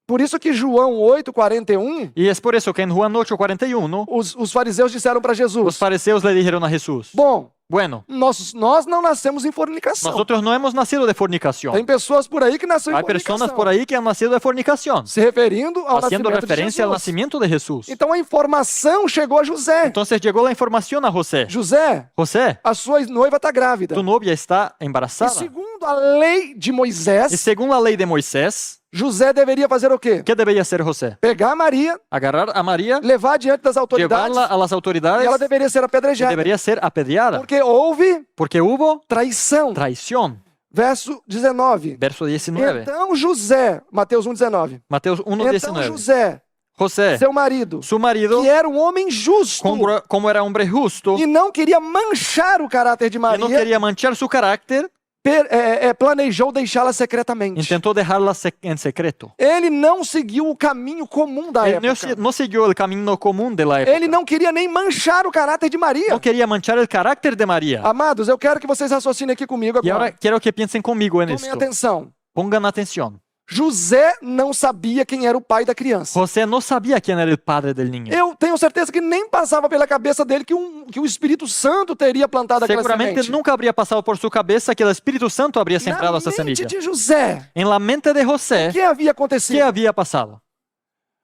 por isso que João 8:41, Y es por eso que en Juan 8:41 os fariseus disseram para los Jesus: fariseos le dijeron a Jesús, bom, bueno, nós não nascemos em fornicação. nosotros no hemos nacido de fornicación. Tem pessoas por aí que nasceram em Hay personas fornicação. por ahí que han nacido de fornicación, Se referindo ao haciendo nascimento de referencia al Jesus. nacimiento de Jesús. Então a informação chegou a José. Entonces llegó la información a José. José, José, a sua noiva está grávida. tu novia está E embarazada. segundo a lei de Y Moisés, según la ley de Moisés, José deveria fazer o quê? ¿qué debería hacer José? Pegar Maria, Agarrar a María, levar diante das autoridades llevarla a las e autoridades ela deveria ser y apedrejada. debería ser apedreada. Porque houve Porque hubo traição. traición. Verso 19. Verso 19. Então José, Mateus 1:19. Mateus Então 1:19. José, José, seu marido, su marido, que era um homem justo como era hombre justo e não queria manchar o caráter de y no Maria, quería manchar su carácter, planejou deixá-la secretamente. intentó dejarla en secreto. Ele não seguiu o caminho comum da Él época. no siguió el camino común de la época. Ele não queria nem manchar o caráter de Maria. No quería manchar el carácter de María. Amados, eu quero que vocês raciocinem aqui comigo Y ahora agora. quiero que piensen conmigo en Tomem esto. atenção. Pongan atención. José não sabia quem era o pai da criança. José no sabía quién era el padre del niño. Eu tenho certeza que nem passava pela cabeça dele que o Espírito Santo teria plantado aquela Seguramente semente. nunca habría pasado por su cabeza que el Espíritu Santo habría Na sembrado esa mente semilla. de José, En la mente de o José, que havia ¿qué acontecido? había pasado?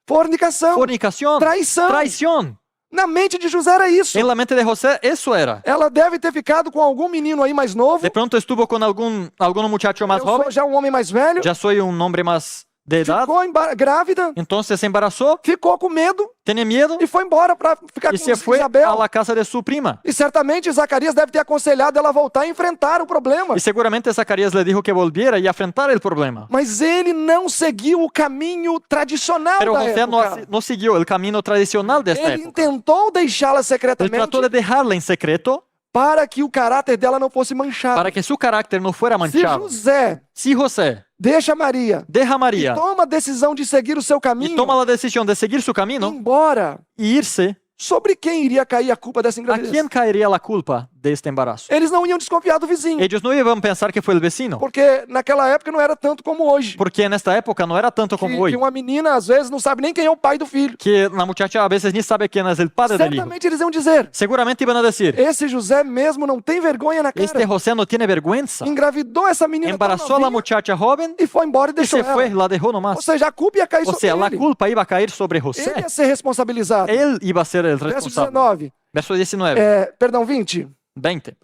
Fornicação, Fornicación, traição. traición. Na mente de José era isso. En la mente de José, eso era. Ela deve ter ficado com algum menino aí mais novo. De pronto estuvo con algún muchacho más Eu joven. sou já um homem mais velho. Ya soy un hombre más de edad. Ficou grávida, Entonces se embarazó, ficou com medo tiene miedo e foi embora para ficar y com se fue a Isabel. la casa de su prima. E certamente Zacarias deve ter aconselhado ela a voltar a enfrentar o problema. Y seguramente Zacarías le dijo que volviera y afrontar el problema. Mas ele não seguiu o caminho tradicional Pero da José época. no siguió el camino tradicional de esta Ele época. tentou deixá-la Él secretamente trató de dejarla en secreto para que o caráter dela não fosse manchado. para que su carácter no fuera Se manchado. José Si José deixa Maria deja a e María toma a decisão de seguir o seu y caminho, toma la decisión de seguir su camino embora, y irse, sobre quem iria cair a culpa dessa ¿a ingravidez? quién caería la culpa de este embarazo. Eles não iam desconfiar do vizinho, Ellos no iban a pensar que fue el vecino, porque naquela época não era tanto como hoje. porque nesta época no era tanto como Que hoy, uma menina às vezes não sabe nem quem é o pai do filho. que la muchacha a veces ni sabe quién es el padre del hijo. Certamente eles iam dizer: Seguramente iban a decir, esse José mesmo não tem vergonha na cara. este José no tiene vergüenza. Engravidou essa menina tão Embarazó a la novinha muchacha joven e foi embora e y deixou se fue, ela. la dejó Ou nomás. seja, a culpa ia cair O sobre sea, la ele. culpa iba a caer sobre Ele José. ia ser responsabilizado. Él iba a ser el Verso responsable. 19. Verso 19, Perdão, 20. 20.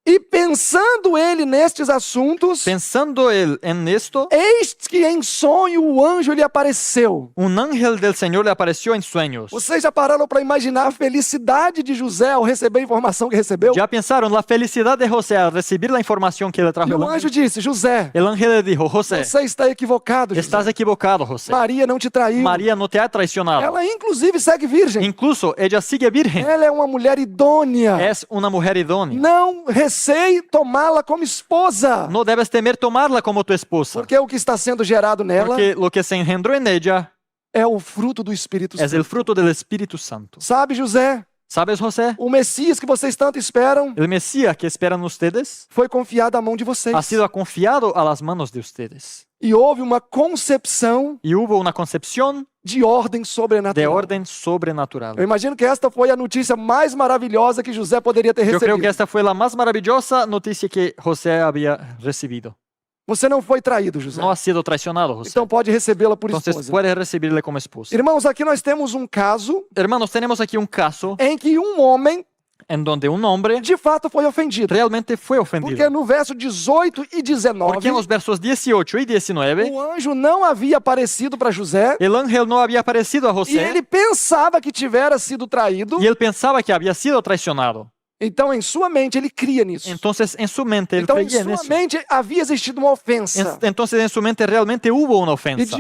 E pensando ele nestes assuntos, Pensando él en esto, eis que em sonho o anjo lhe apareceu. un ángel del Señor le apareció en sueños. Vocês já pararam para imaginar a felicidade de José ao receber a informação que recebeu? Ya pensaron la felicidad de José al recibir la información que le trajo E el o anjo ángel. disse: José, El ángel le dijo, José, você está equivocado, José. estás equivocado, José. Maria não te traiu. María no te ha traicionado. Ela inclusive segue virgem. Incluso ella sigue virgen. Ela é uma mulher idônea. Es una mujer idónea. Não receie tomá-la como esposa. No debes temer tomarla como tu esposa. Porque o que está sendo gerado nela Porque lo que se engendró en ella é o fruto do Espírito es Santo. el fruto del Espíritu Santo. Sabe, José, ¿Sabes, José? o Messias que vocês tanto esperam El Mesías que esperan ustedes foi confiado à mão de vocês. ha sido confiado a las manos de ustedes. E houve uma concepção Y hubo una concepción de ordem de sobrenatural. orden sobrenatural. Eu imagino que esta foi a notícia mais maravilhosa que José poderia ter Yo creo recebido. que esta fue la más maravillosa noticia que José había recibido. Você não foi traído, José. No ha sido traicionado, José. Então pode recebê-la por Entonces esposa. puedes recibirle como esposa. Irmãos, aqui nós temos um caso Hermanos, tenemos aquí un caso em que um homem en donde un hombre de fato foi ofendido. realmente fue Porque ofendido. no verso 18 e 19, Porque en los versos 18 y 19, o anjo não havia aparecido para José el ángel no había aparecido a e José ele pensava que tivera sido traído. y él pensaba que había sido traicionado. Então, em sua mente, ele cria nisso. Entonces, en su mente, él Então, em creía en sua eso. mente, havia existido uma ofensa. Entonces, en su mente realmente hubo una E, ofensa.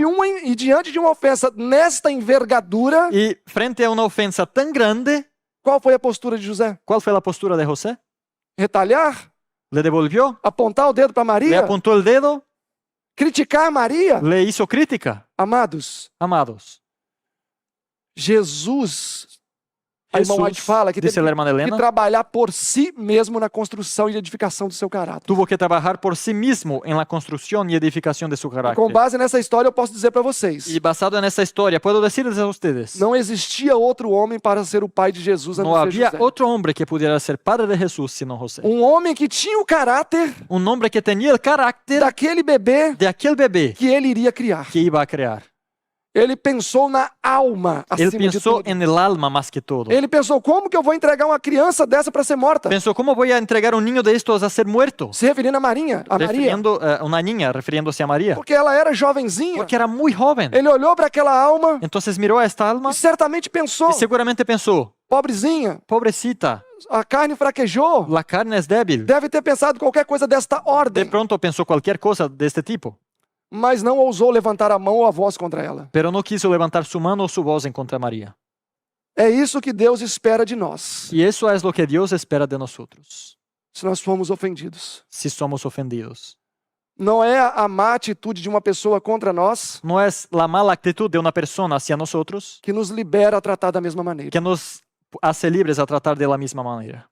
diante de uma ofensa nesta envergadura, Y frente a una ofensa tan grande, qual foi a postura de José? ¿cuál fue la postura de José? Retalhar? ¿Le devolvió? Apontar o dedo para ¿Le Maria? apuntó el dedo? Criticar Maria? ¿Le hizo crítica? Amados, Amados, Jesus, a irmã Jesús, White fala que dice teve la hermana que Elena, trabalhar por si mesmo na construção e edificação do seu caráter. tuvo que trabajar por sí mismo en la construcción y edificación de su carácter. Com base nessa história, eu posso dizer para vocês: Y basado en esa historia, puedo decirles a ustedes, não existia outro homem para ser o pai de Jesus a no não ser había José. otro hombre que pudiera ser padre de Jesús sino José. Um homem que tinha o caráter Un hombre que tenía el carácter daquele bebê de aquel bebé que ele iria criar. que iba a crear. Ele pensou na alma Él acima de pensó tudo. en el alma más que todo. Ele pensou: como que eu vou entregar uma criança dessa para ser morta? Pensó, ¿cómo voy a entregar un niño de estos a ser muerto? Se referindo a Maria, Una niña, refiriéndose a María. porque ela era jovenzinha. Porque era muy joven. Ele olhou para aquela alma Entonces miró a esta alma e certamente pensou: y seguramente pensó, pobrezinha, pobrecita, a carne fraquejou. la carne es débil. Deve ter pensado qualquer coisa desta De ordem, pronto pensó cualquier cosa de este tipo, mas não ousou levantar a mão ou a voz contra ela. pero no quiso levantar su mano o su voz en contra de María. É isso que Deus espera de nós, Y eso es lo que Dios espera de nosotros, se nós formos ofendidos. si somos ofendidos. Não é a má atitude de uma pessoa contra nós No es la mala actitud de una persona hacia nosotros que nos libera a tratar da mesma maneira. que nos hace libres a tratar de la misma manera.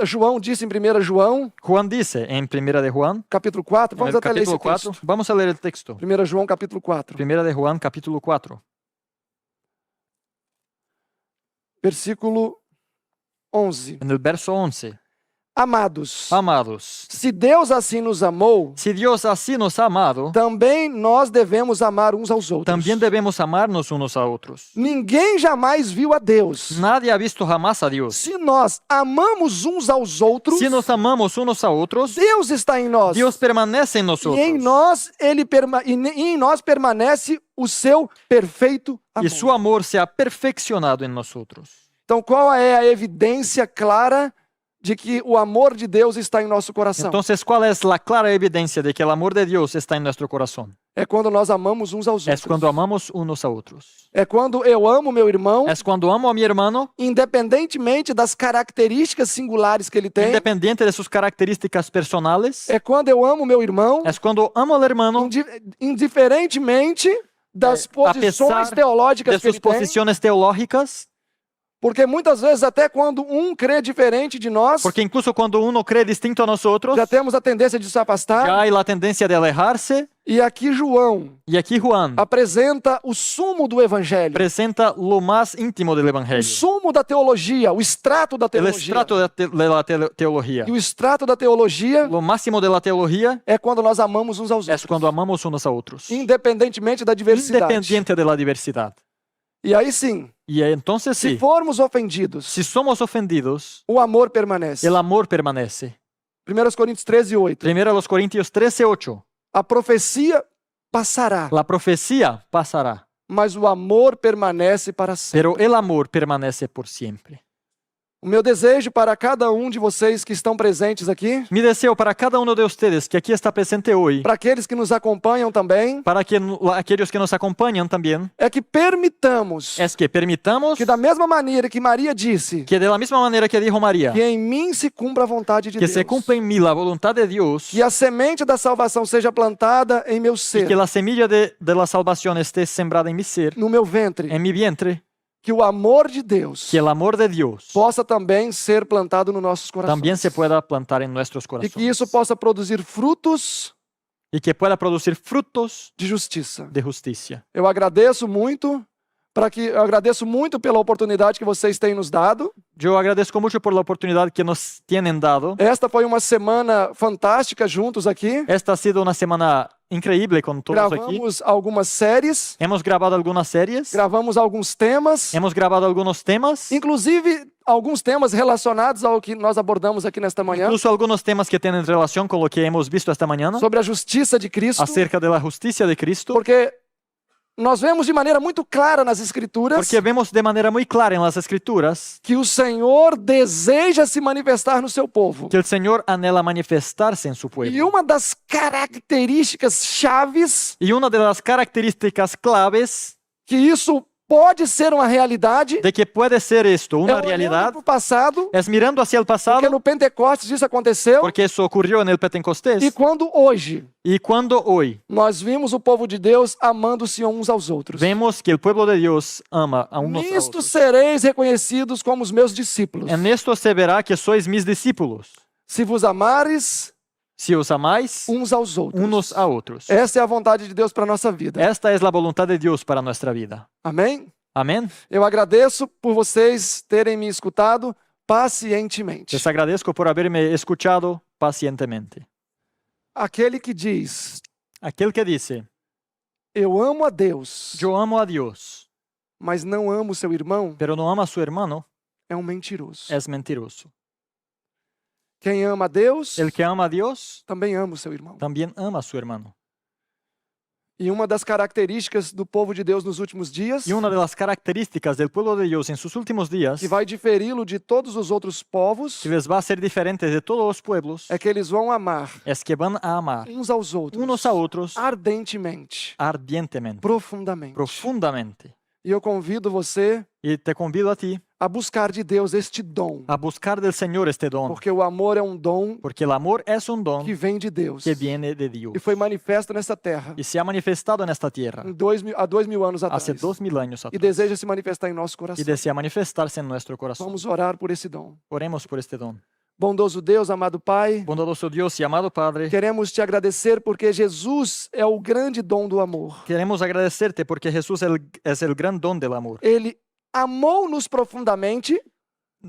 João disse em 1 João, Juan dice en 1 de Juan, capítulo 4, en vamos el até ler esse capítulo 4, texto. vamos a leer el texto. 1 João, capítulo 4, 1 de Juan, capítulo 4, versículo 11. en el verso 11. Amados, Amados, se Deus assim nos amou, si Dios así nos ha amado, também nós devemos amar uns aos outros. también debemos amarnos unos a otros. Ninguém jamais viu a Deus. Nadie ha visto jamás a Dios. Se nós amamos uns aos outros, Si nos amamos unos a otros, Deus está em nós. Dios permanece en E nosotros. em nós em nós permanece o seu perfeito amor. Y su amor se ha perfeccionado en nosotros. Então, qual é a evidência clara de que o amor de Deus está em nosso coração? Entonces, ¿cuál es la clara evidencia de que el amor de Dios está en nuestro corazón? É quando nós amamos uns aos Es outros. cuando amamos unos a otros. É quando eu amo meu irmão, Es cuando amo a mi hermano, independentemente das características singulares que ele tem. independiente de sus características personales. É quando eu amo meu irmão, Es cuando amo al hermano, indiferentemente das posições pesar teológicas de que ele sus tem. posiciones teológicas. Porque muitas vezes, até quando um crê diferente de nós, Porque incluso cuando uno cree distinto a nosotros, já temos a tendência de se afastar. ya hay la tendencia de alejarse. E aqui João Y aquí Juan apresenta o sumo do evangelho, presenta lo más íntimo del o Evangelio. sumo da teologia, o extrato da El teologia. estrato de la teología. E o extrato da teologia Lo máximo de la teología é quando nós amamos uns aos es outros, cuando amamos unos a otros, independentemente da diversidade. independiente de la diversidad. E aí sim, Y entonces se sí, formos ofendidos, si somos ofendidos, o amor permanece. el amor permanece. 1 Coríntios 13:8. Primero a los Corintios 13:8. A profecia passará, La profecía pasará, mas o amor permanece para sempre. pero el amor permanece por siempre. O meu desejo para cada um de vocês que estão presentes aqui, Mi deseo para cada uno de ustedes que aquí está presente hoy, para aqueles que nos acompanham também, para aquellos que nos acompañan también, é que permitamos es que permitamos que da mesma maneira que Maria disse, que de la misma manera que dijo María, que em mim se cumpra a vontade de que Deus, se cumpla en mí la voluntad de Dios, que a semente da salvação seja plantada em meu y ser, que la semilla de la salvación esté sembrada en mi ser, no meu ventre, en mi vientre, que o amor de Deus que el amor de Dios possa também ser plantado nos nossos corações. también se pueda plantar en nuestros E corazones. que isso possa produzir frutos Y que pueda producir frutos de justiça. de justicia. Eu agradeço muito pela oportunidade que vocês têm nos dado. Yo agradezco mucho por la oportunidad que nos tienen dado. Esta foi uma semana fantástica juntos aqui. Esta ha sido una semana increíble con todos aquí. Gravamos algumas séries, Hemos grabado algunas series, gravamos alguns temas, hemos grabado algunos temas, inclusive alguns temas relacionados ao que nós abordamos aqui nesta manhã, incluso algunos temas que tienen relación con lo que hemos visto esta mañana sobre a justiça de Cristo, acerca de la justicia de Cristo, porque nós vemos de maneira muito clara nas Escrituras porque vemos de manera muy clara en las Escrituras que o Senhor deseja se manifestar no seu povo. que el Señor anhela manifestarse en su E pueblo. uma das características chaves Y una de las características claves que isso pode ser uma realidade de que puede ser esto una é olhando realidad para o passado, es mirando hacia el porque pasado, no Pentecostes isso aconteceu, porque eso ocurrió en el Pentecostés, e quando hoje y cuando hoy nós vimos o povo de Deus amando-se uns aos outros. vemos que el pueblo de Dios ama a unos a Nisto otros. sereis reconhecidos como os meus discípulos. En esto se verá que sois mis discípulos, Se vos amares si os amáis uns aos outros. unos a otros. Essa é a vontade de Deus para a nossa vida. Esta es la voluntad de Dios para nuestra vida. Amém? Amén. Eu agradeço por vocês terem me escutado pacientemente. Les agradezco por haberme escuchado pacientemente. Aquele que diz, Aquel que dice, eu amo a Deus, yo amo a Dios, mas não amo seu irmão, pero no ama a su hermano, é um mentiroso. es mentiroso. Quem ama a Deus, El que ama a Dios, também ama o seu irmão. también ama a su hermano. E uma das características do povo de Deus nos últimos dias, Y una de las características del pueblo de Dios en sus últimos días, que vai diferí-lo de todos os outros povos, que les va a ser diferente de todos los pueblos, é que eles vão amar es que van a amar uns aos outros unos a otros ardentemente, ardientemente, profundamente. profundamente. E eu convido você Y te convido a ti a buscar de Deus este dom, a buscar del Señor este don, porque o amor é um dom porque el amor es un don que vem de Deus que viene de Dios e foi manifesto nesta terra y se ha manifestado en esta tierra há 2000 anos atrás hace 2000 años e atrás deseja se manifestar em nosso y coração. desea manifestarse en nuestro corazón. Vamos orar por esse dom. Oremos por este don. Bondoso Deus, amado Pai, Bondadoso Dios y amado Padre, queremos te agradecer porque Jesus é o grande dom do amor. queremos agradecerte porque Jesús es el gran don del amor. Ele amou-nos profundamente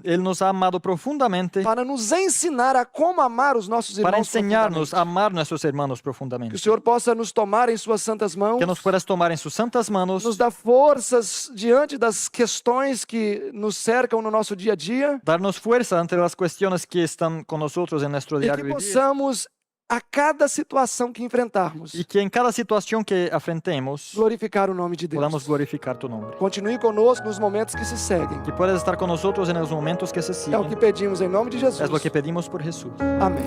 Él nos ha amado profundamente para nos ensinar a como amar os nossos para irmãos enseñarnos a profundamente. amar a nuestros hermanos Que profundamente. o Senhor possa nos tomar em suas santas mãos, Que nos puedas tomar en sus santas manos, nos dar forças diante das questões que nos cercam no nosso dia a dia darnos fuerza ante las cuestiones que están con nosotros en nuestro e que diario vivir. possamos, a cada situação que enfrentarmos, Y que en cada situación que afrontemos glorificar o nome de Deus. podamos glorificar tu nombre. Continue conosco nos momentos que se seguem. Que puedas estar con nosotros en los momentos que se É o que siguen. pedimos em nome de Jesus. Es lo que pedimos por Jesús. Amém.